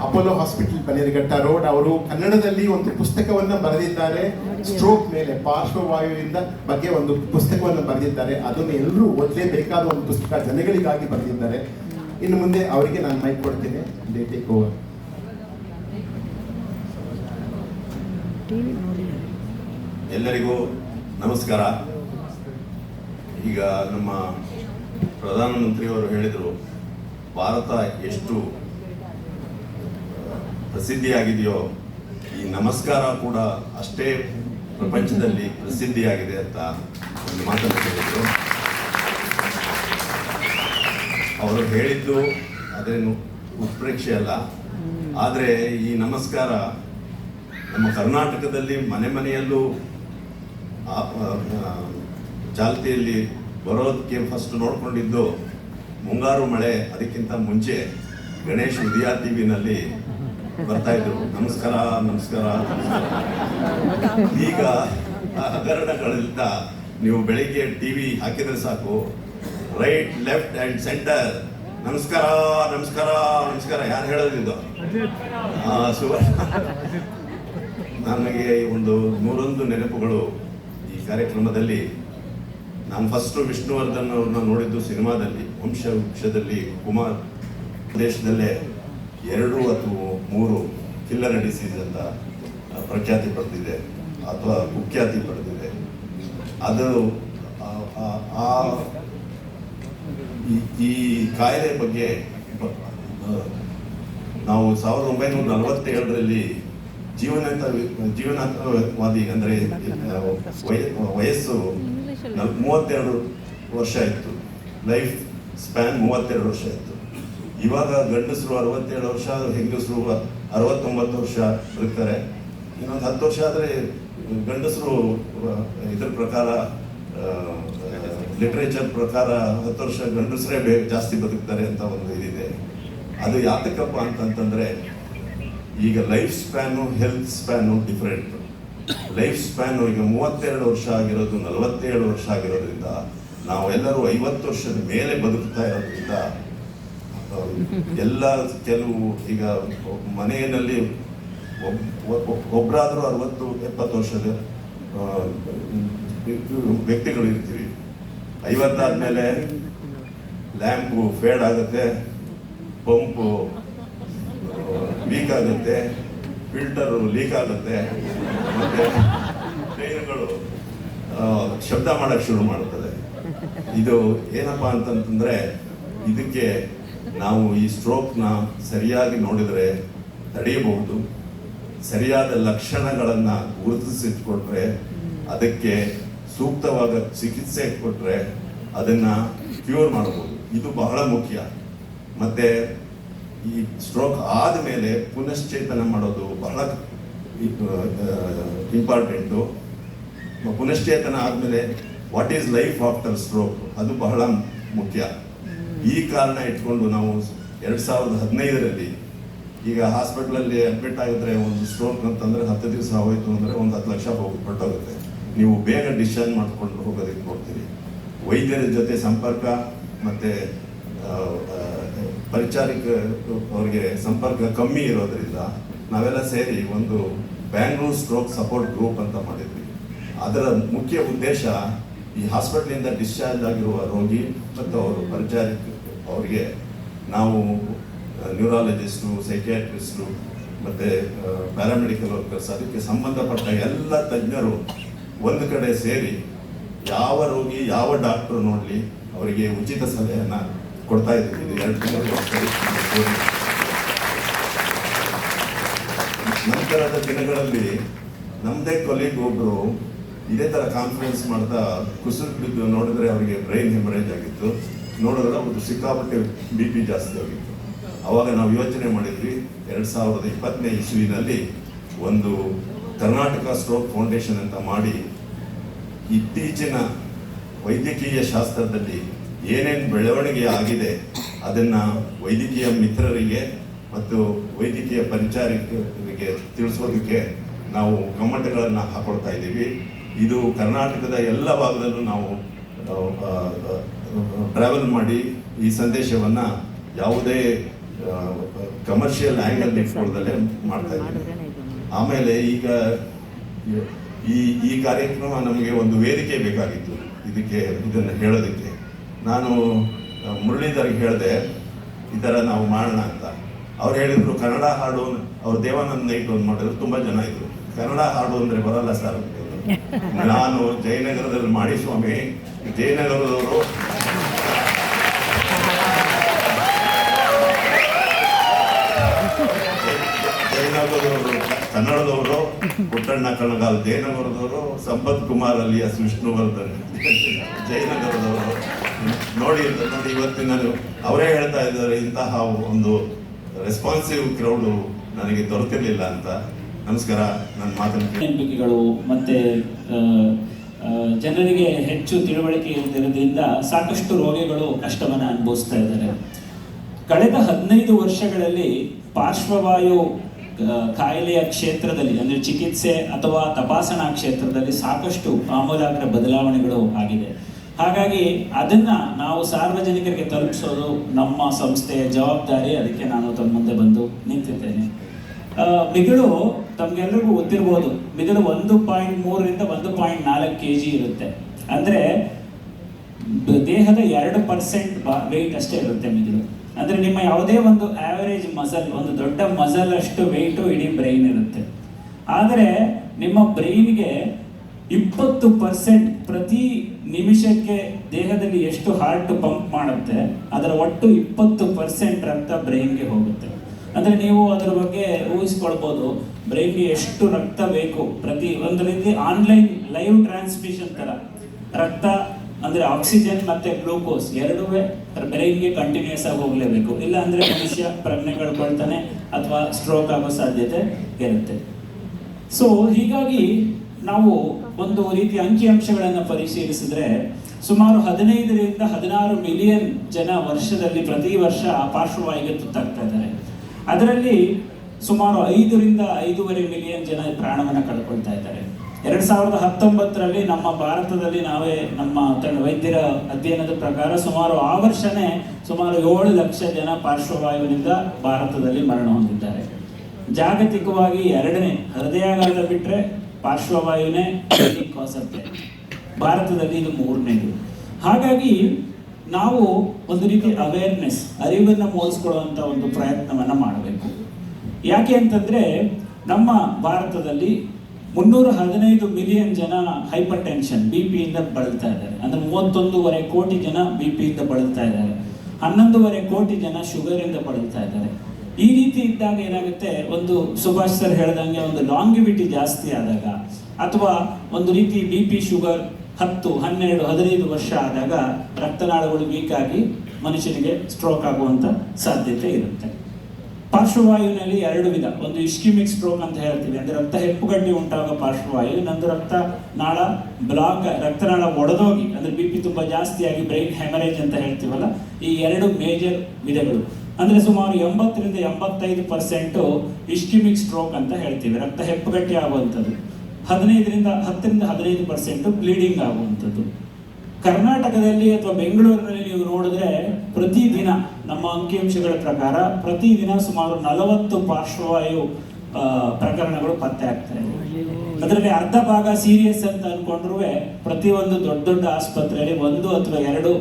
Apollo hospital Bannerghatta road. ಅವರು ಕನ್ನಡದಲ್ಲಿ ಒಂದು ಪುಸ್ತಕವನ್ನು ಬರೆದಿದ್ದಾರೆ, ಸ್ಟ್ರೋಕ್ ಮೇಲೆ ಪಾರ್ಶ್ವವಾಯುವಿನ ಬಗ್ಗೆ ಒಂದು ಪುಸ್ತಕವನ್ನು ಬರೆದಿದ್ದಾರೆ. ಅದನ್ನು ಎಲ್ಲರೂ ಓದಲೇಬೇಕಾದ ಒಂದು ಪುಸ್ತಕ, ಜನಗಳಿಗಾಗಿ ಬರೆದಿದ್ದಾರೆ. ಇನ್ನು ಮುಂದೆ ಅವರಿಗೆ ನಾನು ಮೈಕ್ ಕೊಡ್ತೇನೆ, ದೇ ಟೇಕ್ ಓವರ್. ಎಲ್ಲರಿಗೂ ನಮಸ್ಕಾರ. ಈಗ ನಮ್ಮ ಪ್ರಧಾನಮಂತ್ರಿಯವರು ಹೇಳಿದರು, ಭಾರತ ಎಷ್ಟು ಪ್ರಸಿದ್ಧಿಯಾಗಿದೆಯೋ ಈ ನಮಸ್ಕಾರ ಕೂಡ ಅಷ್ಟೇ ಪ್ರಪಂಚದಲ್ಲಿ ಪ್ರಸಿದ್ಧಿಯಾಗಿದೆ ಅಂತ ಒಂದು ಮಾತನ್ನು ಹೇಳಿದರು. ಅವರು ಹೇಳಿದ್ದು ಅದೇನು ಉತ್ಪ್ರೇಕ್ಷೆ ಅಲ್ಲ, ಆದರೆ ಈ ನಮಸ್ಕಾರ ನಮ್ಮ ಕರ್ನಾಟಕದಲ್ಲಿ ಮನೆ ಮನೆಯಲ್ಲೂ ಚಾಲ್ತಿಯಲ್ಲಿ ಬರೋದಕ್ಕೆ ಫಸ್ಟ್ ನೋಡ್ಕೊಂಡಿದ್ದು ಮುಂಗಾರು ಮಳೆ. ಅದಕ್ಕಿಂತ ಮುಂಚೆ ಗಣೇಶ್ ಉದಯ ಟಿವಿನಲ್ಲಿ ಬರ್ತಾ ಇದ್ರು, ನಮಸ್ಕಾರ ನಮಸ್ಕಾರ. ಈಗ ಹಗರಣಗಳಿಂದ ನೀವು ಬೆಳಿಗ್ಗೆ ಟಿವಿ ಹಾಕಿದ್ರೆ ಸಾಕು, ರೈಟ್ ಲೆಫ್ಟ್ ಅಂಡ್ ಸೆಂಟರ್ ನಮಸ್ಕಾರ ನಮಸ್ಕಾರ ನಮಸ್ಕಾರ. ಯಾರು ಹೇಳೋದಿದ್ದು? ನನಗೆ ಒಂದು 101 ನೆನಪುಗಳು ಈ ಕಾರ್ಯಕ್ರಮದಲ್ಲಿ. ನಾನು ಫಸ್ಟ್ ವಿಷ್ಣುವರ್ಧನ್ ಅವ್ರನ್ನ ನೋಡಿದ್ದು ಸಿನಿಮಾದಲ್ಲಿ, ವಂಶವೃಕ್ಷದಲ್ಲಿ. ಕುಮಾರ್ ದೇಶದಲ್ಲೇ 2 ಅಥವಾ 3 ಕಿಲ್ಲರ್ ಡಿಸೀಸ್ ಅಂತ ಪ್ರಖ್ಯಾತಿ ಪಡೆದಿದೆ ಅಥವಾ ಕುಖ್ಯಾತಿ ಪಡೆದಿದೆ. ಅದು ಈ ಕಾಯಿಲೆ ಬಗ್ಗೆ ನಾವು 1947ರಲ್ಲಿ ಜೀವನಾಂತವಾದಿ ಅಂದರೆ ವಯಸ್ಸು 32 ವರ್ಷ ಇತ್ತು, ಲೈಫ್ ಸ್ಪ್ಯಾನ್ 32 ವರ್ಷ ಇತ್ತು. ಇವಾಗ ಗಂಡಸರು 67 ವರ್ಷ, ಹೆಂಗಸರು 69 ವರ್ಷ ಬದುಕ್ತಾರೆ. ಇನ್ನೊಂದು 10 ವರ್ಷ ಆದರೆ ಗಂಡಸರು ಇದ್ರ ಪ್ರಕಾರ, ಲಿಟ್ರೇಚರ್ ಪ್ರಕಾರ 10 ವರ್ಷ ಗಂಡಸರೇ ಜಾಸ್ತಿ ಬದುಕ್ತಾರೆ ಅಂತ ಒಂದು ಇದಿದೆ. ಅದು ಯಾತಕ್ಕಪ್ಪ ಅಂತಂತಂದ್ರೆ, ಈಗ life span health span different. Life span ಈಗ 32 ವರ್ಷ ಆಗಿರೋದು 47 ವರ್ಷ ಆಗಿರೋದ್ರಿಂದ, ನಾವೆಲ್ಲರೂ 50 ವರ್ಷದ ಮೇಲೆ ಬದುಕ್ತಾ ಇರೋದ್ರಿಂದ ಎಲ್ಲ ಕೆಲವು ಈಗ ಮನೆಯಲ್ಲಿ ಒಬ್ಬರಾದರೂ 60-70 ವರ್ಷದ ವ್ಯಕ್ತಿಗಳು ಇರ್ತೀವಿ. 50 ಆದ್ಮೇಲೆ ಲ್ಯಾಂಪು ಫೇಡ್ ಆಗುತ್ತೆ, ಪಂಪು ಲೀಕ್ ಆಗುತ್ತೆ, ಫಿಲ್ಟರು ಲೀಕ್ ಆಗುತ್ತೆ, ಮತ್ತೆ ಟ್ರೈನ್ಗಳು ಶಬ್ದ ಮಾಡಕ್ಕೆ ಶುರು ಮಾಡುತ್ತದೆ. ಇದು ಏನಪ್ಪಾ ಅಂತಂತಂದ್ರೆ, ಇದಕ್ಕೆ ನಾವು ಈ ಸ್ಟ್ರೋಕ್ನ ಸರಿಯಾಗಿ ನೋಡಿದರೆ ತಡೆಯಬಹುದು. ಸರಿಯಾದ ಲಕ್ಷಣಗಳನ್ನು ಗುರುತಿಸಿಟ್ಕೊಟ್ರೆ, ಅದಕ್ಕೆ ಸೂಕ್ತವಾದ ಚಿಕಿತ್ಸೆ ಕೊಟ್ಟರೆ ಅದನ್ನ ಕ್ಯೂರ್ ಮಾಡಬಹುದು. ಇದು ಬಹಳ ಮುಖ್ಯ. ಮತ್ತೆ ಈ ಸ್ಟ್ರೋಕ್ ಆದಮೇಲೆ ಪುನಶ್ಚೇತನ ಮಾಡೋದು ಬಹಳ ಇಂಪಾರ್ಟೆಂಟು. ಪುನಶ್ಚೇತನ ಆದಮೇಲೆ what is life after stroke, ಅದು ಬಹಳ ಮುಖ್ಯ. ಈ ಕಾರಣ ಇಟ್ಕೊಂಡು ನಾವು 2015ರಲ್ಲಿ ಈಗ ಹಾಸ್ಪಿಟ್ಲಲ್ಲಿ ಅಡ್ಮಿಟ್ ಆಗಿದ್ರೆ, ಒಂದು ಸ್ಟ್ರೋಕ್ ಅಂತಂದರೆ 10 ದಿವಸ ಹೋಯಿತು ಅಂದರೆ ಒಂದು 10 ಲಕ್ಷ ಹೊರಟೋಗುತ್ತೆ. ನೀವು ಬೇಗ ಡಿಸ್ಚಾರ್ಜ್ ಮಾಡ್ಕೊಂಡು ಹೋಗೋದಕ್ಕೆ ನೋಡ್ತೀರಿ. ವೈದ್ಯರ ಜೊತೆ ಸಂಪರ್ಕ ಮತ್ತು ಪರಿಚಾರಿಕ ಅವ್ರಿಗೆ ಸಂಪರ್ಕ ಕಮ್ಮಿ ಇರೋದ್ರಿಂದ ನಾವೆಲ್ಲ ಸೇರಿ ಒಂದು ಬ್ಯಾಂಗ್ಳೂರ್ ಸ್ಟ್ರೋಕ್ ಸಪೋರ್ಟ್ ಗ್ರೂಪ್ ಅಂತ ಮಾಡಿದ್ವಿ. ಅದರ ಮುಖ್ಯ ಉದ್ದೇಶ, ಈ ಹಾಸ್ಪಿಟ್ಲಿಂದ ಡಿಸ್ಚಾರ್ಜ್ ಆಗಿರುವ ರೋಗಿ ಮತ್ತು ಅವರು ಪರಿಚಾರಿಕ ಅವರಿಗೆ ನಾವು ನ್ಯೂರಾಲಜಿಸ್ಟು, ಸೈಕಿಯಾಟ್ರಿಸ್ಟು ಮತ್ತು ಪ್ಯಾರಾಮೆಡಿಕಲ್ ವರ್ಕರ್ಸ್, ಅದಕ್ಕೆ ಸಂಬಂಧಪಟ್ಟ ಎಲ್ಲ ತಜ್ಞರು ಒಂದು ಕಡೆ ಸೇರಿ ಯಾವ ರೋಗಿ ಯಾವ ಡಾಕ್ಟರ್ ನೋಡಲಿ ಅವರಿಗೆ ಉಚಿತ ಸಲಹೆಯನ್ನು ಕೊಡ್ತಾ ಇದ್ದೀವಿ. ಇದು 2 ತಿಂಗಳು. ನಂತರದ ದಿನಗಳಲ್ಲಿ ನಮ್ಮದೇ ಕೊಲೀಗ್ ಒಬ್ಬರು ಇದೇ ಥರ ಕಾನ್ಫರೆನ್ಸ್ ಮಾಡ್ತಾ ಕುಸಿದು ಬಿದ್ದು ನೋಡಿದ್ರೆ ಅವರಿಗೆ ಬ್ರೈನ್ ಹೆಮರೇಜ್ ಆಗಿತ್ತು. ನೋಡಿದ್ರೆ ಅವ್ರದ್ದು ಸಿಕ್ಕಾಪಟ್ಟೆ BP ಜಾಸ್ತಿ ಆಗಿತ್ತು. ಆವಾಗ ನಾವು ಯೋಚನೆ ಮಾಡಿದ್ವಿ, 2020ನೇ ಇಸ್ವಿನಲ್ಲಿ ಒಂದು ಕರ್ನಾಟಕ ಸ್ಟ್ರೋಕ್ ಫೌಂಡೇಶನ್ ಅಂತ ಮಾಡಿ, ಇತ್ತೀಚಿನ ವೈದ್ಯಕೀಯ ಶಾಸ್ತ್ರದಲ್ಲಿ ಏನೇನು ಬೆಳವಣಿಗೆ ಆಗಿದೆ ಅದನ್ನು ವೈದ್ಯಕೀಯ ಮಿತ್ರರಿಗೆ ಮತ್ತು ವೈದ್ಯಕೀಯ ಪರಿಚಾರಕರಿಗೆ ತಿಳಿಸೋದಕ್ಕೆ ನಾವು ಕಮ್ಮಟಗಳನ್ನು ಹಾಕೊಳ್ತಾ ಇದ್ದೀವಿ. ಇದು ಕರ್ನಾಟಕದ ಎಲ್ಲ ಭಾಗದಲ್ಲೂ ನಾವು ಟ್ರಾವೆಲ್ ಮಾಡಿ ಈ ಸಂದೇಶವನ್ನು ಯಾವುದೇ ಕಮರ್ಷಿಯಲ್ ಆ್ಯಂಗಲ್ ಇಟ್ಕೊಳ್ಳದಲ್ಲೇ ಮಾಡ್ತಾ ಇದ್ದೀನಿ. ಆಮೇಲೆ ಈಗ ಈ ಕಾರ್ಯಕ್ರಮ ನಮಗೆ ಒಂದು ವೇದಿಕೆ ಬೇಕಾಗಿತ್ತು ಇದನ್ನು ಹೇಳೋದಕ್ಕೆ. ನಾನು ಮುರಳೀಧರ್ಗೆ ಹೇಳಿದೆ ಈ ಥರ ನಾವು ಮಾಡೋಣ ಅಂತ. ಅವ್ರು ಹೇಳಿದ್ರು ಕನ್ನಡ ಹಾಡು, ಅವ್ರು ದೇವಾನಂದ ನೈಟ್ ಒಂದು ಮಾಡಿದ್ರು, ತುಂಬ ಜನ ಇದ್ರು. ಕನ್ನಡ ಹಾಡು ಅಂದರೆ ಬರಲ್ಲ ಸರ್. ನಾನು ಜಯನಗರದಲ್ಲಿ ಮಾಡಿ ಸ್ವಾಮಿ, ಜಯನಗರದವರು ಕನ್ನಡದವರು, ಪುಟ್ಟಣ್ಣ ಕಣಗಾಲ್ ಜಯನಗರದವರು, ಸಂಪತ್ ಕುಮಾರ್ ಅಲಿಯಾಸ್ ವಿಷ್ಣುವರ್ಧನ್ ಜಯನಗರದವರು. ನೋಡಿ ಇವತ್ತಿನ ಅವರೇ ಹೇಳ್ತಾ ಇದ್ದಾರೆ, ಇಂತಹ ಒಂದು ರೆಸ್ಪಾನ್ಸಿವ್ ಕ್ರೌಡು ನನಗೆ ದೊರೆತಿರ್ಲಿಲ್ಲ ಅಂತ. ನಮಸ್ಕಾರ. ನನ್ನ ಮಾತನ್ನು ನಂಬಿಕೆಗಳು ಮತ್ತೆ ಜನರಿಗೆ ಹೆಚ್ಚು ತಿಳುವಳಿಕೆ ಇರುವುದರಿಂದ ಸಾಕಷ್ಟು ರೋಗಿಗಳು ಕಷ್ಟವನ್ನು ಅನುಭವಿಸ್ತಾ ಇದ್ದಾರೆ. ಕಳೆದ 15 ವರ್ಷಗಳಲ್ಲಿ ಪಾರ್ಶ್ವವಾಯು ಕಾಯಿಲೆಯ ಕ್ಷೇತ್ರದಲ್ಲಿ ಅಂದರೆ ಚಿಕಿತ್ಸೆ ಅಥವಾ ತಪಾಸಣಾ ಕ್ಷೇತ್ರದಲ್ಲಿ ಸಾಕಷ್ಟು ಆಮೂಲಾಗ್ರ ಬದಲಾವಣೆಗಳು ಆಗಿದೆ. ಹಾಗಾಗಿ ಅದನ್ನ ನಾವು ಸಾರ್ವಜನಿಕರಿಗೆ ತಲುಪಿಸೋದು ನಮ್ಮ ಸಂಸ್ಥೆಯ ಜವಾಬ್ದಾರಿ. ಅದಕ್ಕೆ ನಾನು ತಮ್ಮ ಮುಂದೆ ಬಂದು ನಿಂತಿದ್ದೇನೆ. ಮಿದುಳು ತಮ್ಗೆಲ್ರಿಗೂ ಗೊತ್ತಿರ್ಬೋದು, ಮಿದುಳು 1.3ರಿಂದ 1.4 kg ಇರುತ್ತೆ. ಅಂದ್ರೆ ದೇಹದ 2% ವೆಯ್ಟ್ ಅಷ್ಟೇ ಇರುತ್ತೆ ಮಿದುಳು. ಅಂದ್ರೆ ನಿಮ್ಮ ಯಾವುದೇ ಒಂದು ಆವರೇಜ್ ಮಸಲ್, ಒಂದು ದೊಡ್ಡ ಮಸಲ್ ಅಷ್ಟು ವೆಯ್ಟು ಇಡೀ ಬ್ರೈನ್ ಇರುತ್ತೆ. ಆದರೆ ನಿಮ್ಮ ಬ್ರೈನ್ಗೆ 20% ಪ್ರತಿ ನಿಮಿಷಕ್ಕೆ ದೇಹದಲ್ಲಿ ಎಷ್ಟು ಹಾರ್ಟ್ ಪಂಪ್ ಮಾಡುತ್ತೆ ಅದರ ಒಟ್ಟು 20% ರಕ್ತ ಬ್ರೈನ್ಗೆ ಹೋಗುತ್ತೆ. ಅಂದ್ರೆ ನೀವು ಅದರ ಬಗ್ಗೆ ಊಹಿಸ್ಕೊಳ್ಬೋದು, ಬ್ರೈನ್ಗೆ ಎಷ್ಟು ರಕ್ತ ಬೇಕು. ಪ್ರತಿ ಒಂದು ರೀತಿ ಆನ್ಲೈನ್ ಲೈವ್ ಟ್ರಾನ್ಸ್ಮಿಷನ್ ತರ ರಕ್ತ ಅಂದ್ರೆ ಆಕ್ಸಿಜನ್ ಮತ್ತೆ ಗ್ಲೂಕೋಸ್ ಎರಡೂ ಬ್ರೈನ್ಗೆ ಕಂಟಿನ್ಯೂಸ್ ಆಗಿ ಹೋಗ್ಲೇಬೇಕು. ಇಲ್ಲ ಅಂದ್ರೆ ಮನುಷ್ಯ ಪ್ರಜ್ಞೆ ಕಳ್ಕೊಳ್ತಾನೆ ಅಥವಾ ಸ್ಟ್ರೋಕ್ ಆಗೋ ಸಾಧ್ಯತೆ ಇರುತ್ತೆ. ಸೊ ಹೀಗಾಗಿ ನಾವು ಒಂದು ರೀತಿಯ ಅಂಕಿಅಂಶಗಳನ್ನು ಪರಿಶೀಲಿಸಿದ್ರೆ ಸುಮಾರು 15ರಿಂದ 16 ಮಿಲಿಯನ್ ಜನ ವರ್ಷದಲ್ಲಿ ಪ್ರತಿ ವರ್ಷ ಪಾರ್ಶ್ವವಾಯುಗೆ ತುತ್ತಾಗ್ತಾ ಇದ್ದಾರೆ. ಅದರಲ್ಲಿ ಸುಮಾರು 5ರಿಂದ 5.5 ಮಿಲಿಯನ್ ಜನ ಪ್ರಾಣವನ್ನು ಕಳ್ಕೊಳ್ತಾ ಇದ್ದಾರೆ. 2019ರಲ್ಲಿ ನಮ್ಮ ಭಾರತದಲ್ಲಿ ನಾವೇ ನಮ್ಮ ವೈದ್ಯರ ಅಧ್ಯಯನದ ಪ್ರಕಾರ ಸುಮಾರು ಆ ವರ್ಷನೇ ಸುಮಾರು 7 ಲಕ್ಷ ಜನ ಪಾರ್ಶ್ವವಾಯುವಿನಿಂದ ಭಾರತದಲ್ಲಿ ಮರಣ ಹೊಂದಿದ್ದಾರೆ. ಜಾಗತಿಕವಾಗಿ 2ನೇ ಹೃದಯಾಘಾತ ಬಿಟ್ಟರೆ ಪಾರ್ಶ್ವವಾಯುನೇ ಕಾಸ್ ಆಫ್ ಡೆತ್. ಭಾರತದಲ್ಲಿ ಇದು 3ನೇದು. ಹಾಗಾಗಿ ನಾವು ಒಂದು ರೀತಿ ಅವೇರ್ನೆಸ್, ಅರಿವನ್ನು ಮೂಡಿಸ್ಕೊಳ್ಳುವಂಥ ಒಂದು ಪ್ರಯತ್ನವನ್ನು ಮಾಡಬೇಕು. ಯಾಕೆ ಅಂತಂದ್ರೆ ನಮ್ಮ ಭಾರತದಲ್ಲಿ 315 ಮಿಲಿಯನ್ ಜನ ಹೈಪರ್ ಟೆನ್ಷನ್ BP-ಯಿಂದ ಬಳಲ್ತಾ ಇದ್ದಾರೆ. ಅಂದ್ರೆ 31.5 ಕೋಟಿ ಜನ BP-ಯಿಂದ ಬಳಲ್ತಾ ಇದ್ದಾರೆ. 11.5 ಕೋಟಿ ಜನ ಶುಗರಿಂದ ಬಳಲ್ತಾ ಇದ್ದಾರೆ. ಈ ರೀತಿ ಇದ್ದಾಗ ಏನಾಗುತ್ತೆ, ಒಂದು ಸುಭಾಷ್ ಸರ್ ಹೇಳ್ದಂಗೆ ಒಂದು ಲಾಂಗಿವಿಟಿ ಜಾಸ್ತಿ ಆದಾಗ ಅಥವಾ ಒಂದು ರೀತಿ BP ಶುಗರ್ 10, 12, 15 ವರ್ಷ ಆದಾಗ ರಕ್ತನಾಳಗಳು ವೀಕ್ ಆಗಿ ಮನುಷ್ಯನಿಗೆ ಸ್ಟ್ರೋಕ್ ಆಗುವಂತ ಸಾಧ್ಯತೆ ಇರುತ್ತೆ. ಪಾರ್ಶ್ವವಾಯುವಿನಲ್ಲಿ 2 ವಿಧ. ಒಂದು ಇಸ್ಕಿಮಿಕ್ ಸ್ಟ್ರೋಕ್ ಅಂತ ಹೇಳ್ತೀವಿ, ಅಂದ್ರೆ ರಕ್ತ ಹೆಪ್ಪುಗಟ್ಟಿ ಉಂಟಾಗೋ ಪಾರ್ಶ್ವವಾಯು. ಇನ್ನೊಂದು ರಕ್ತನಾಳ ಬ್ಲಾಕ್, ರಕ್ತನಾಳ ಒಡೆದೋಗಿ ಅಂದ್ರೆ BP ತುಂಬಾ ಜಾಸ್ತಿ ಆಗಿ ಬ್ರೈನ್ ಹೆಮರೇಜ್ ಅಂತ ಹೇಳ್ತೀವಲ್ಲ, ಈ 2 ಮೇಜರ್ ವಿಧಗಳು. ಅಂದ್ರೆ ಸುಮಾರು 80ರಿಂದ 85% ಇಸ್ಕಿಮಿಕ್ ಸ್ಟ್ರೋಕ್ ಅಂತ ಹೇಳ್ತೀವಿ, ರಕ್ತ ಹೆಪ್ಪುಗಟ್ಟಿ ಆಗುವಂಥದ್ದು. 10ರಿಂದ 15% ಬ್ಲೀಡಿಂಗ್ ಆಗುವಂಥದ್ದು. ಕರ್ನಾಟಕದಲ್ಲಿ ಅಥವಾ ಬೆಂಗಳೂರಿನಲ್ಲಿ ನೀವು ನೋಡಿದ್ರೆ ಪ್ರತಿದಿನ ನಮ್ಮ ಅಂಕಿಅಂಶಗಳ ಪ್ರಕಾರ ಪ್ರತಿದಿನ ಸುಮಾರು 40 ಪಾರ್ಶ್ವವಾಯು ಪ್ರಕರಣಗಳು ಪತ್ತೆ ಆಗ್ತಾ ಇದೆ. ಅದರಲ್ಲಿ ಅರ್ಧ ಭಾಗ ಸೀರಿಯಸ್ ಅಂತ ಅನ್ಕೊಂಡ್ರು ಪ್ರತಿಯೊಂದು ದೊಡ್ಡ ದೊಡ್ಡ ಆಸ್ಪತ್ರೆಯಲ್ಲಿ 1 ಅಥವಾ 2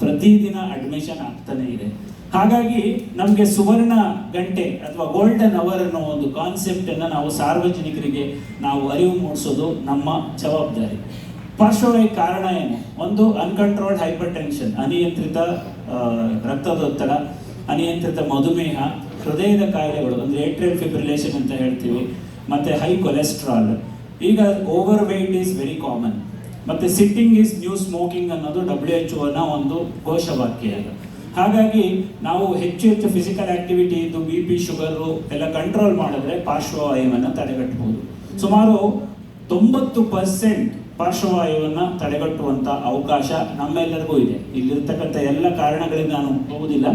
ಪ್ರತಿದಿನ ಅಡ್ಮಿಷನ್ ಆಗ್ತಾನೆ ಇದೆ. ಹಾಗಾಗಿ ನಮಗೆ ಸುವರ್ಣ ಗಂಟೆ ಅಥವಾ ಗೋಲ್ಡನ್ ಅವರ್ ಅನ್ನೋ ಒಂದು ಕಾನ್ಸೆಪ್ಟ್ ಅನ್ನ ನಾವು ಸಾರ್ವಜನಿಕರಿಗೆ ನಾವು ಅರಿವು ಮೂಡಿಸೋದು ನಮ್ಮ ಜವಾಬ್ದಾರಿ. ಪಾರ್ಶ್ವವಾಯು ಕಾರಣ ಏನು? ಒಂದು ಅನ್ಕಂಟ್ರೋಲ್ಡ್ ಹೈಪರ್ ಟೆನ್ಷನ್, ಅನಿಯಂತ್ರಿತ ರಕ್ತದೊತ್ತಡ, ಅನಿಯಂತ್ರಿತ ಮಧುಮೇಹ, ಹೃದಯದ ಕಾಯಿಲೆಗಳು ಅಂದ್ರೆ ಏಟ್ರಿಯಲ್ ಫಿಬ್ರಿಲೇಷನ್ ಅಂತ ಹೇಳ್ತೀವಿ, ಮತ್ತೆ ಹೈ ಕೊಲೆಸ್ಟ್ರಾಲ್. ಈಗ overweight is very common. ಮತ್ತೆ ಸಿಟ್ಟಿಂಗ್ ಈಸ್ ನ್ಯೂ ಸ್ಮೋಕಿಂಗ್ ಅನ್ನೋದು WHO ನ ಒಂದು ಘೋಷವಾಕ್ಯ ಇದೆ. ಹಾಗಾಗಿ ನಾವು ಹೆಚ್ಚು ಫಿಸಿಕಲ್ ಆಕ್ಟಿವಿಟಿ ಇದ್ದು BP ಶುಗರು ಎಲ್ಲ ಕಂಟ್ರೋಲ್ ಮಾಡಿದ್ರೆ ಪಾರ್ಶ್ವವಾಯುವನ್ನು ತಡೆಗಟ್ಟಬಹುದು. ಸುಮಾರು 90% ಪಾರ್ಶ್ವವಾಯುವನ್ನು ತಡೆಗಟ್ಟುವಂತ ಅವಕಾಶ ನಮ್ಮೆಲ್ಲರಿಗೂ ಇದೆ. ಇಲ್ಲಿರ್ತಕ್ಕಂಥ ಎಲ್ಲ ಕಾರಣಗಳಿಗೆ ನಾನು ಹೋಗುವುದಿಲ್ಲ.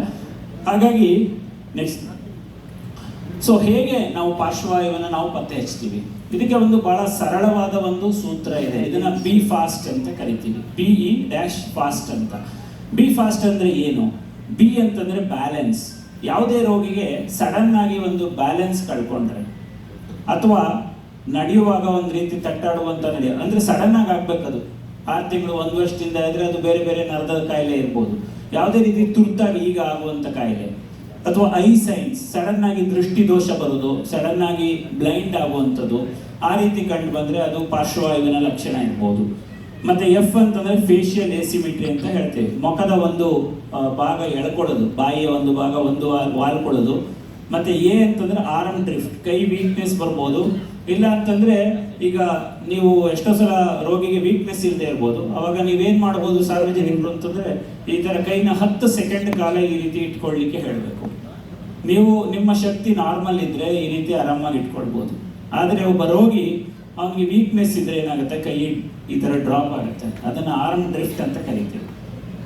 ಹಾಗಾಗಿ ನೆಕ್ಸ್ಟ್, ಸೊ ಹೇಗೆ ನಾವು ಪಾರ್ಶ್ವವಾಯುವನ್ನು ನಾವು ಪತ್ತೆ ಹಚ್ತೀವಿ? ಇದಕ್ಕೆ ಒಂದು ಬಹಳ ಸರಳವಾದ ಒಂದು ಸೂತ್ರ ಇದೆ. ಇದನ್ನ ಬಿ ಫಾಸ್ಟ್ ಅಂತ ಕರಿತೀವಿ, BE-FAST ಅಂತ. ಬಿ ಫಾಸ್ಟ್ ಅಂದ್ರೆ ಏನು? ಬಿ ಅಂತಂದ್ರೆ ಬ್ಯಾಲೆನ್ಸ್, ಯಾವುದೇ ರೋಗಿಗೆ ಸಡನ್ ಆಗಿ ಒಂದು ಬ್ಯಾಲೆನ್ಸ್ ಕಳ್ಕೊಂಡ್ರೆ ಅಥವಾ ನಡೆಯುವಾಗ ಒಂದು ರೀತಿ ತಟ್ಟಾಡುವಂತ ಅಂದ್ರೆ ಸಡನ್ ಆಗಿ ಆಗ್ಬೇಕದು 6 ತಿಂಗಳು 1 ವರ್ಷದಿಂದ ಇದ್ರೆ ಅದು ಬೇರೆ ಬೇರೆ ನರದ ಕಾಯಿಲೆ ಇರ್ಬೋದು, ಯಾವುದೇ ರೀತಿ ತುರ್ತಾಗಿ ಈಗ ಆಗುವಂತ ಕಾಯಿಲೆ, ಅಥವಾ ಐ ಸೈನ್ಸ್ ಸಡನ್ ಆಗಿ ದೃಷ್ಟಿ ದೋಷ ಬರೋದು, ಸಡನ್ ಆಗಿ ಬ್ಲೈಂಡ್ ಆಗುವಂಥದ್ದು, ಆ ರೀತಿ ಕಂಡು ಬಂದ್ರೆ ಅದು ಪಾರ್ಶ್ವವಾಯುವಿನ ಲಕ್ಷಣ ಇರ್ಬೋದು. ಮತ್ತೆ ಎಫ್ ಅಂತಂದ್ರೆ ಫೇಶಿಯಲ್ ಎಸಿಮಿಟ್ರಿ ಅಂತ ಹೇಳ್ತೇವೆ, ಮುಖದ ಒಂದು ಭಾಗ ಎಳ್ಕೊಳ್ಳೋದು, ಬಾಯಿಯ ಒಂದು ಭಾಗ ಒಂದು ವಾಲ್ಕೊಳ್ಳೋದು. ಮತ್ತೆ ಎ ಅಂತಂದ್ರೆ ಆರ್ಮ್ ಡ್ರಿಫ್ಟ್, ಕೈ ವೀಕ್ನೆಸ್ ಬರ್ಬೋದು. ಇಲ್ಲ ಅಂತಂದ್ರೆ ಈಗ ನೀವು ಎಷ್ಟೋ ಸಲ ರೋಗಿಗೆ ವೀಕ್ನೆಸ್ ಇಲ್ಲದೆ ಇರ್ಬೋದು, ಅವಾಗ ನೀವೇನ್ ಮಾಡ್ಬೋದು ಸಾರ್ವಜನಿಕರು ಅಂತಂದ್ರೆ ಈ ತರ ಕೈನ 10 ಸೆಕೆಂಡ್ ಕಾಲ ಈ ರೀತಿ ಇಟ್ಕೊಳ್ಳಿಕ್ಕೆ ಹೇಳಬೇಕು. ನೀವು ನಿಮ್ಮ ಶಕ್ತಿ ನಾರ್ಮಲ್ ಇದ್ರೆ ಈ ರೀತಿ ಆರಾಮಾಗಿ ಇಟ್ಕೊಳ್ಬೋದು. ಆದ್ರೆ ಒಬ್ಬ ರೋಗಿ ಅವನಿಗೆ ವೀಕ್ನೆಸ್ ಇದ್ರೆ ಏನಾಗುತ್ತೆ, ಕೈ ಈ ತರ ಡ್ರಾಪ್ ಆಗುತ್ತೆ, ಅದನ್ನ ಆರ್ಮ್ ಡ್ರಿಫ್ಟ್ ಅಂತ ಕರಿತೀವಿ.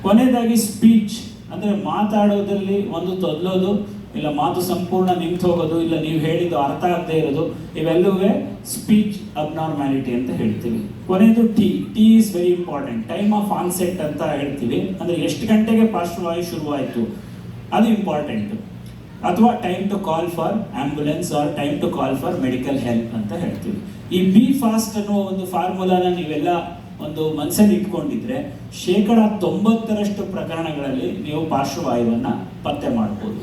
ಕೊನೆಯದಾಗಿ ಸ್ಪೀಚ್ ಅಂದ್ರೆ ಮಾತಾಡೋದ್ರಲ್ಲಿ ಒಂದು ತೊದಲೋದು, ಇಲ್ಲ ಮಾತು ಸಂಪೂರ್ಣ ನಿಂತು ಹೋಗೋದು, ಇಲ್ಲ ನೀವು ಹೇಳಿದ್ದು ಅರ್ಥ ಆಗದೆ ಇರೋದು, ಇವೆಲ್ಲವೇ ಸ್ಪೀಚ್ ಅಬ್ನಾರ್ಮ್ಯಾಲಿಟಿ ಅಂತ ಹೇಳ್ತೀವಿ. ಕೊನೆಯದು T is very important, time of onset ಅಂತ ಹೇಳ್ತೀವಿ. ಅಂದ್ರೆ ಎಷ್ಟು ಗಂಟೆಗೆ ಪಾರ್ಶ್ವವಾಯು ಶುರುವಾಯಿತು ಅದು ಇಂಪಾರ್ಟೆಂಟ್. ಅಥವಾ time to call for ambulance or time to call for medical help ಅಂತ ಹೇಳ್ತೀವಿ. ಈ ಬಿ ಫಾಸ್ಟ್ ಅನ್ನುವ ಒಂದು ಫಾರ್ಮುಲಾನ ನೀವೆಲ್ಲ ಒಂದು ಮನಸ್ಸಲ್ಲಿ ಇಟ್ಕೊಂಡಿದ್ರೆ 90% ಪ್ರಕರಣಗಳಲ್ಲಿ ನೀವು ಪಾರ್ಶ್ವವಾಯುವನ್ನ ಪತ್ತೆ ಮಾಡ್ಬೋದು.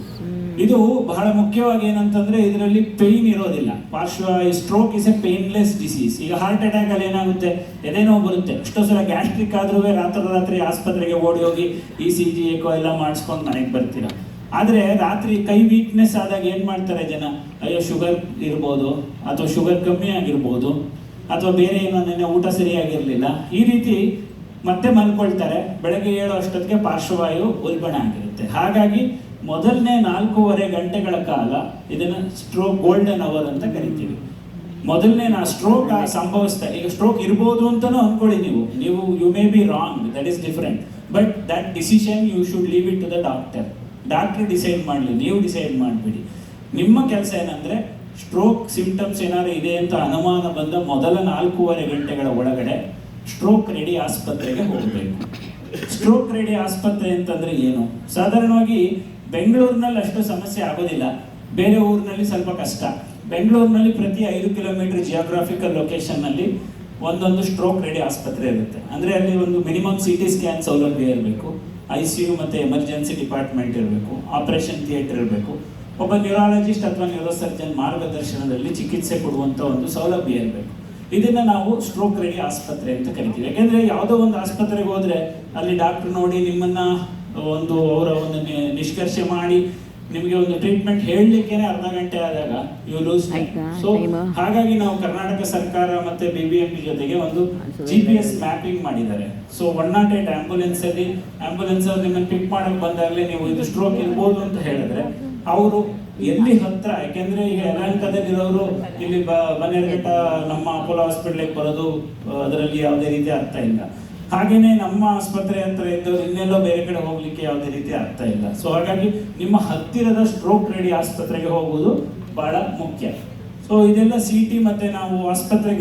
ಇದು ಬಹಳ ಮುಖ್ಯವಾಗಿ ಏನಂತಂದ್ರೆ ಇದರಲ್ಲಿ ಪೇಯ್ನ್ ಇರೋದಿಲ್ಲ. ಪಾರ್ಶ್ವವಾಯು stroke is A painless disease. ಈಗ ಹಾರ್ಟ್ ಅಟ್ಯಾಕ್ ಅಲ್ಲಿ ಏನಾಗುತ್ತೆ, ಎದೆನೋವು ಬರುತ್ತೆ, ಎಷ್ಟೋ ಸಲ ಗ್ಯಾಸ್ಟ್ರಿಕ್ ಆದ್ರೂ ರಾತ್ರಿ ಆಸ್ಪತ್ರೆಗೆ ಓಡಿ ಹೋಗಿ ECG ಎಕೋ ಎಲ್ಲ ಮಾಡಿಸ್ಕೊಂಡು ಮನೆಗೆ ಬರ್ತೀರಾ. ಆದ್ರೆ ರಾತ್ರಿ ಕೈ ವೀಕ್ನೆಸ್ ಆದಾಗ ಏನ್ ಮಾಡ್ತಾರೆ ಜನ, ಅಯ್ಯೋ ಶುಗರ್ ಇರ್ಬೋದು, ಅಥವಾ ಶುಗರ್ ಕಮ್ಮಿ ಆಗಿರ್ಬೋದು, ಅಥವಾ ಬೇರೆ ಏನೋ ನೆನ್ನೆ ಊಟ ಸರಿಯಾಗಿರ್ಲಿಲ್ಲ, ಈ ರೀತಿ ಮತ್ತೆ ಮಲ್ಕೊಳ್ತಾರೆ. ಬೆಳಗ್ಗೆ 7 ಅಷ್ಟೊತ್ತಿಗೆ ಪಾರ್ಶ್ವವಾಯು ಉಲ್ಬಣ ಆಗಿರುತ್ತೆ. ಹಾಗಾಗಿ ಮೊದಲನೇ 4.5 ಗಂಟೆಗಳ ಕಾಲ ಇದನ್ನ ಸ್ಟ್ರೋಕ್ ಗೋಲ್ಡನ್ ಅವರ್ ಅಂತ ಕರಿತೀವಿ. ಮೊದಲನೇ ಸ್ಟ್ರೋಕ್ ಸಂಭವಿಸ್ತಾ, ಈಗ ಸ್ಟ್ರೋಕ್ ಇರ್ಬೋದು ಅಂತಾನು ಅನ್ಕೊಳ್ಳಿ ನೀವು you may be wrong, that is different, but that decision you should leave it to the doctor. Doctor decide ಮಾಡಲಿ, ನೀವು ಡಿಸೈಡ್ ಮಾಡಬೇಡಿ. ನಿಮ್ಮ ಕೆಲಸ ಏನಂದ್ರೆ ಸ್ಟ್ರೋಕ್ ಸಿಂಪ್ಟಮ್ಸ್ ಏನಾದ್ರು ಇದೆ ಅಂತ ಅನುಮಾನ ಬಂದ ಮೊದಲ 4.5 ಗಂಟೆಗಳ ಒಳಗಡೆ ಸ್ಟ್ರೋಕ್ ರೆಡಿ ಆಸ್ಪತ್ರೆಗೆ ಹೋಗಬೇಕು. ಸ್ಟ್ರೋಕ್ ರೆಡಿ ಆಸ್ಪತ್ರೆ ಅಂತಂದ್ರೆ ಏನು? ಸಾಧಾರಣವಾಗಿ ಬೆಂಗಳೂರಿನಲ್ಲಿ ಅಷ್ಟು ಸಮಸ್ಯೆ ಆಗೋದಿಲ್ಲ, ಬೇರೆ ಊರಿನಲ್ಲಿ ಸ್ವಲ್ಪ ಕಷ್ಟ. ಬೆಂಗಳೂರಿನಲ್ಲಿ ಪ್ರತಿ 5 ಕಿಲೋಮೀಟರ್ ಜಿಯೋಗ್ರಾಫಿಕಲ್ ಲೊಕೇಶನ್ ನಲ್ಲಿ ಒಂದೊಂದು ಸ್ಟ್ರೋಕ್ ರೆಡಿ ಆಸ್ಪತ್ರೆ ಇರುತ್ತೆ. ಅಂದ್ರೆ ಅಲ್ಲಿ ಒಂದು ಮಿನಿಮಮ್ CT ಸ್ಕ್ಯಾನ್ ಸೌಲಭ್ಯ ಇರಬೇಕು, ICU ಮತ್ತೆ ಎಮರ್ಜೆನ್ಸಿ ಡಿಪಾರ್ಟ್ಮೆಂಟ್ ಇರಬೇಕು, ಆಪರೇಷನ್ ಥಿಯೇಟರ್ ಇರಬೇಕು, ಒಬ್ಬ ನ್ಯೂರಾಲಜಿಸ್ಟ್ ಅಥವಾ ನ್ಯೂರೋಸರ್ಜನ್ ಮಾರ್ಗದರ್ಶನದಲ್ಲಿ ಚಿಕಿತ್ಸೆ ಕೊಡುವಂತ ಒಂದು ಸೌಲಭ್ಯ ಇರಬೇಕು. ಇದನ್ನ ನಾವು ಸ್ಟ್ರೋಕ್ ರೆಡಿ ಆಸ್ಪತ್ರೆ ಅಂತ ಕರಿತೀವಿ. ಯಾಕೆಂದ್ರೆ ಯಾವುದೋ ಒಂದು ಆಸ್ಪತ್ರೆಗೆ ಹೋದ್ರೆ ಅಲ್ಲಿ ಡಾಕ್ಟರ್ ನೋಡಿ ನಿಮ್ಮನ್ನ ಅವರ ಒಂದು ನಿಷ್ಕರ್ಷೆ ಮಾಡಿ ನಿಮಗೆ ಒಂದು ಟ್ರೀಟ್ಮೆಂಟ್ ಹೇಳಲಿಕ್ಕೇನೆ ಅರ್ಧ ಗಂಟೆ ಆದಾಗ ಯು ಲೂಸ್ ಟೈಮ್. ಸೊ ಹಾಗಾಗಿ ನಾವು ಕರ್ನಾಟಕ ಸರ್ಕಾರ ಮತ್ತೆ BBMP ಜೊತೆಗೆ ಒಂದು GPS ಮ್ಯಾಪಿಂಗ್ ಮಾಡಿದ್ದಾರೆ. ಸೊ 108 ಆಂಬ್ಯುಲೆನ್ಸ್ ಅವ್ರು ನಿಮ್ಮನ್ನು ಪಿಕ್ ಮಾಡಕ್ ಬಂದಾಗಲೇ ನೀವು ಇದು ಸ್ಟ್ರೋಕ್ ಇರ್ಬೋದು ಅಂತ ಹೇಳಿದ್ರೆ ಅವರು ಎಲ್ಲಿ ಹತ್ರ, ಯಾಕೆಂದ್ರೆ ಈಗ ಯಲಹಂಕದಲ್ಲಿರೋರು ಇಲ್ಲಿ ಬನ್ನೇರಘಟ್ಟ ನಮ್ಮ ಅಪೋಲೋ ಹಾಸ್ಪಿಟಲ್ಗೆ ಬರೋದು ಅದರಲ್ಲಿ ಯಾವುದೇ ರೀತಿ ಅರ್ಥ ಇಲ್ಲ. ಹಾಗೇನೆ ನಮ್ಮ ಆಸ್ಪತ್ರೆ ಹತ್ರ ಇದ್ದವ್ರು ಇನ್ನೆಲ್ಲೋ ಬೇರೆ ಕಡೆ ಹೋಗ್ಲಿಕ್ಕೆ ಯಾವುದೇ ರೀತಿ ಅರ್ಥ ಇಲ್ಲ. ಸೊ ಹಾಗಾಗಿ ನಿಮ್ಮ ಹತ್ತಿರದ ಸ್ಟ್ರೋಕ್ ರೆಡಿ ಆಸ್ಪತ್ರೆಗೆ ಹೋಗುವುದು ಬಹಳ ಮುಖ್ಯ. ಸೊ ಇದೆಲ್ಲ CT ಮತ್ತೆ ನಾವು ಆಸ್ಪತ್ರೆಗೆ